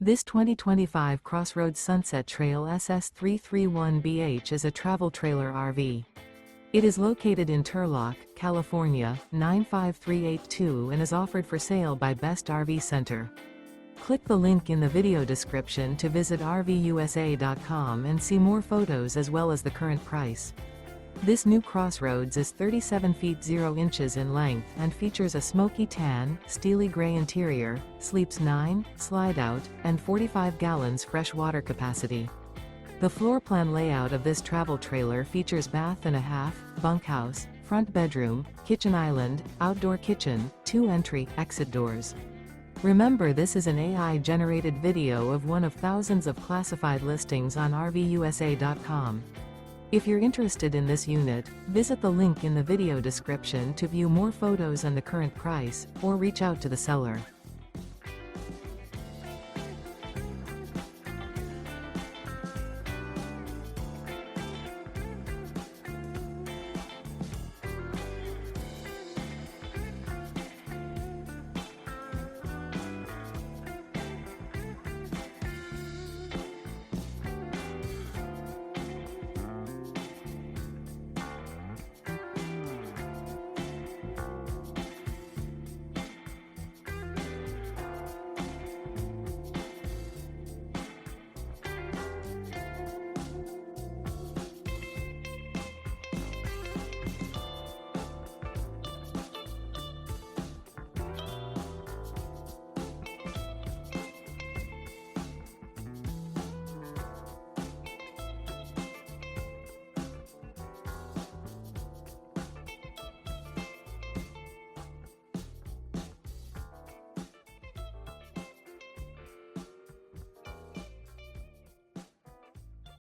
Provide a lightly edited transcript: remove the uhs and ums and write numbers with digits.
This 2025 CrossRoads Sunset Trail SS331BH is a travel trailer RV. It is located in Turlock, California, 95382 and is offered for sale by Best RV Center. Click the link in the video description to visit RVUSA.com and see more photos as well as the current price. This new CrossRoads is 37 feet 0 inches in length and features a Smokey Tan, Steely Gray interior, sleeps 9, Slideout, and 45 gallons fresh water capacity. The floor plan layout of this travel trailer features bath and a half, bunkhouse, front bedroom, kitchen island, outdoor kitchen, 2 entry/exit doors. Remember, this is an AI-generated video of one of thousands of classified listings on RVUSA.com. If you're interested in this unit, visit the link in the video description to view more photos and the current price, or reach out to the seller.